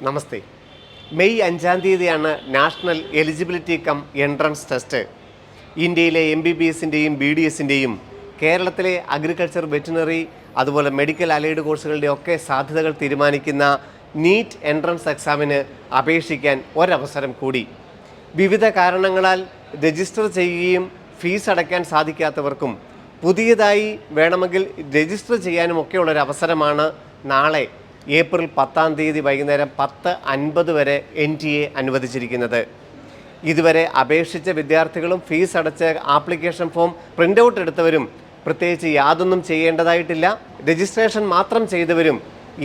നമസ്തേ. May 5-ാം തീയതിയാണ് national eligibility come entrance test. ഇന്ത്യയിലെ MBBSൻ്റെയും BDSൻ്റെയും കേരളത്തിലെ അഗ്രികൾച്ചർ, വെറ്റിനറി, അതുപോലെ മെഡിക്കൽ അലൈഡ് കോഴ്സുകളുടെ ഒക്കെ സാധ്യതകൾ തീരുമാനിക്കുന്ന നീറ്റ് എൻട്രൻസ് എക്സാമിന് അപേക്ഷിക്കാൻ ഒരവസരം കൂടി. വിവിധ കാരണങ്ങളാൽ രജിസ്റ്റർ ചെയ്യുകയും ഫീസ് അടയ്ക്കാൻ സാധിക്കാത്തവർക്കും പുതിയതായി വേണമെങ്കിൽ രജിസ്റ്റർ ചെയ്യാനുമൊക്കെയുള്ളൊരു അവസരമാണ് നാളെ ഏപ്രിൽ 10-ാം തീയതി വൈകുന്നേരം 10:50 വരെ NTA അനുവദിച്ചിരിക്കുന്നത്. ഇതുവരെ അപേക്ഷിച്ച വിദ്യാർത്ഥികളും ഫീസ് അടച്ച് ആപ്ലിക്കേഷൻ ഫോം പ്രിൻ്റ് ഔട്ട് എടുത്തവരും പ്രത്യേകിച്ച് യാതൊന്നും ചെയ്യേണ്ടതായിട്ടില്ല. രജിസ്ട്രേഷൻ മാത്രം ചെയ്തവരും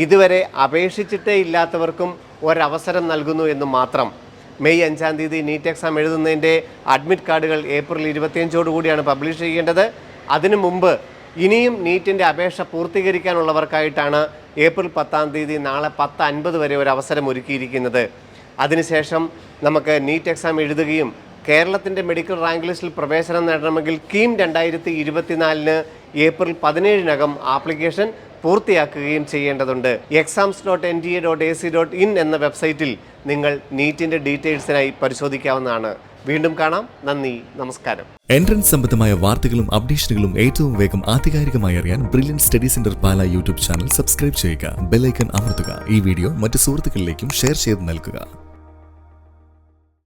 ഇതുവരെ അപേക്ഷിച്ചിട്ടേ ഇല്ലാത്തവർക്കും ഒരവസരം നൽകുന്നു എന്ന് മാത്രം. മെയ് 5-ാം തീയതി നീറ്റ് എക്സാം എഴുതുന്നതിൻ്റെ അഡ്മിറ്റ് കാർഡുകൾ ഏപ്രിൽ 25 പബ്ലിഷ് ചെയ്യേണ്ടത്. അതിനു മുമ്പ് ഇനിയും നീറ്റിൻ്റെ അപേക്ഷ പൂർത്തീകരിക്കാനുള്ളവർക്കായിട്ടാണ് ഏപ്രിൽ 10-ാം തീയതി നാളെ 10:50 വരെ ഒരു അവസരം ഒരുക്കിയിരിക്കുന്നത്. അതിനുശേഷം നമുക്ക് നീറ്റ് എക്സാം എഴുതുകയും കേരളത്തിൻ്റെ മെഡിക്കൽ റാങ്ക് ലിസ്റ്റിൽ പ്രവേശനം നേടണമെങ്കിൽ കീം 2024 ഏപ്രിൽ 17 ആപ്ലിക്കേഷൻ പൂർത്തിയാക്കുകയും ചെയ്യേണ്ടതുണ്ട്. exams.nta.ac.in എന്ന വെബ്സൈറ്റിൽ നിങ്ങൾ നീറ്റിൻ്റെ ഡീറ്റെയിൽസിനായി പരിശോധിക്കാവുന്നതാണ്. വീണ്ടും കാണാം. നന്ദി, നമസ്കാരം. എൻട്രൻസ് സംബന്ധമായ വാർത്തകളും അപ്ഡേഷനുകളും ഏറ്റവും വേഗം ആധികാരികമായി അറിയാൻ ബ്രില്യൻറ്റ് സ്റ്റഡി സെന്റർ പാല യൂട്യൂബ് ചാനൽ സബ്സ്ക്രൈബ് ചെയ്യുക. ബെൽ ഐക്കൺ അമർത്തുക. ഈ വീഡിയോ മറ്റ് സുഹൃത്തുക്കളിലേക്കും ഷെയർ ചെയ്ത് നൽകുക.